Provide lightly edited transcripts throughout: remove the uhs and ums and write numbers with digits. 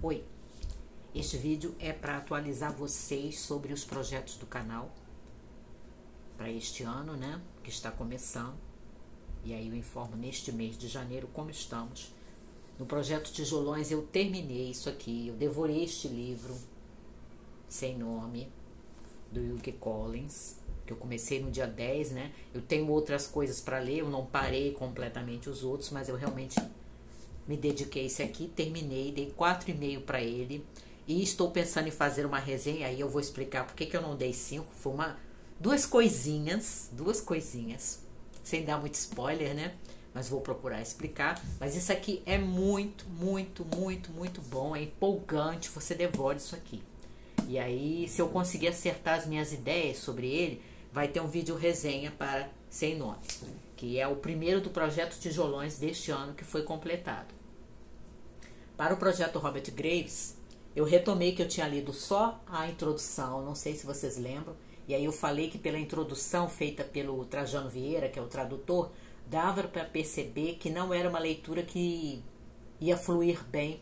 Oi, este vídeo é para atualizar vocês sobre os projetos do canal para este ano, né, que está começando. E aí eu informo neste mês de janeiro como estamos. No projeto Tijolões eu terminei isso aqui, eu devorei este livro sem nome, do Wilkie Collins, que eu comecei no dia 10, né? Eu tenho outras coisas para ler, eu não parei completamente os outros, mas eu realmente me dediquei a esse aqui, terminei, dei 4,5 para ele. E estou pensando em fazer uma resenha, aí eu vou explicar por que eu não dei 5. Foi duas coisinhas, sem dar muito spoiler, né? Mas vou procurar explicar. Mas isso aqui é muito bom, é empolgante, você devora isso aqui. E aí, se eu conseguir acertar as minhas ideias sobre ele, vai ter um vídeo resenha para Sem Nome, que é o primeiro do projeto Tijolões deste ano que foi completado. Para o projeto Robert Graves, eu retomei que eu tinha lido só a introdução, não sei se vocês lembram, e aí eu falei que pela introdução feita pelo Trajano Vieira, que é o tradutor, dava para perceber que não era uma leitura que ia fluir bem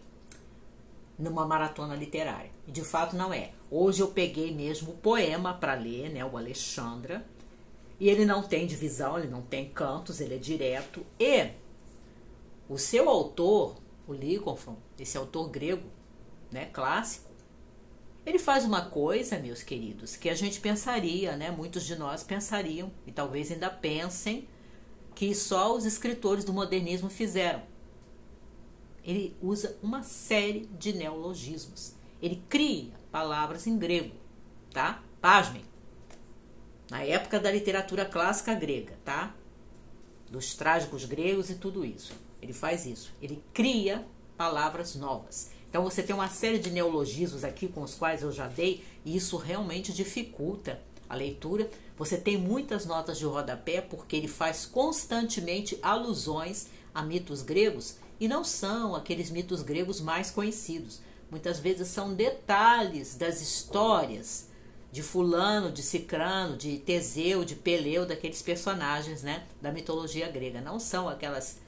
numa maratona literária. E de fato não é. Hoje eu peguei mesmo o poema para ler, né, o Alexandra, e ele não tem divisão, ele não tem cantos, ele é direto. E o seu autor, o Lycophron, esse autor grego, né, clássico, ele faz uma coisa, meus queridos, que a gente pensaria, né, muitos de nós pensariam, e talvez ainda pensem, que só os escritores do modernismo fizeram. Ele usa uma série de neologismos. Ele cria palavras em grego, tá? Pasmem. Na época da literatura clássica grega, tá? Dos trágicos gregos e tudo isso. Ele faz isso. Ele cria palavras novas. Então você tem uma série de neologismos aqui com os quais eu já dei, e isso realmente dificulta a leitura. Você tem muitas notas de rodapé porque ele faz constantemente alusões a mitos gregos, e não são aqueles mitos gregos mais conhecidos. Muitas vezes são detalhes das histórias de fulano, de cicrano, de Teseu, de Peleu, daqueles personagens, né, da mitologia grega. Não são aquelas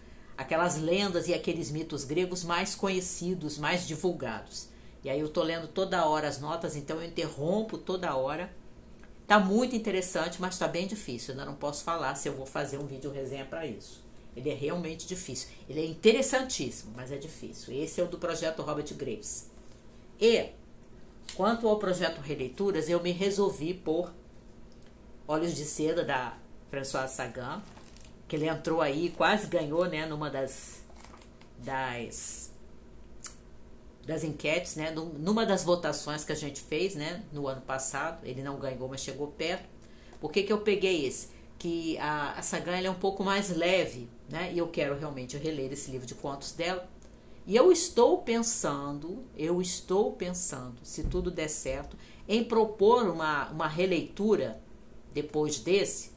lendas e aqueles mitos gregos mais conhecidos, mais divulgados. E aí eu tô lendo toda hora as notas, então eu interrompo toda hora. Tá muito interessante, mas tá bem difícil. Eu ainda não posso falar se eu vou fazer um vídeo resenha para isso. Ele é realmente difícil. Ele é interessantíssimo, mas é difícil. Esse é o do projeto Robert Graves. E, quanto ao projeto Releituras, eu me resolvi por Olhos de Seda, da Françoise Sagan, que ele entrou aí, quase ganhou, né, numa das enquetes, né, numa das votações que a gente fez, né, no ano passado. Ele não ganhou, mas chegou perto. Por que eu peguei esse? Que a Sagan ela é um pouco mais leve, né? E eu quero realmente reler esse livro de contos dela. E eu estou pensando, se tudo der certo, em propor uma releitura depois desse,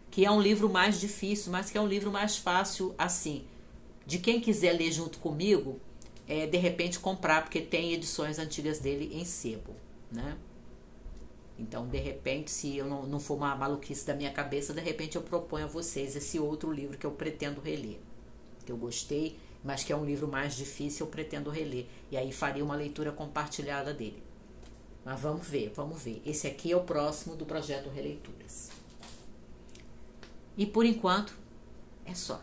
que é um livro mais difícil, mas que é um livro mais fácil, assim, de quem quiser ler junto comigo, de repente comprar, porque tem edições antigas dele em sebo, né? Então, de repente, se eu não for uma maluquice da minha cabeça, de repente eu proponho a vocês esse outro livro que eu pretendo reler. Que eu gostei, mas que é um livro mais difícil, eu pretendo reler. E aí faria uma leitura compartilhada dele. Mas vamos ver. Esse aqui é o próximo do projeto Releituras. E por enquanto, é só.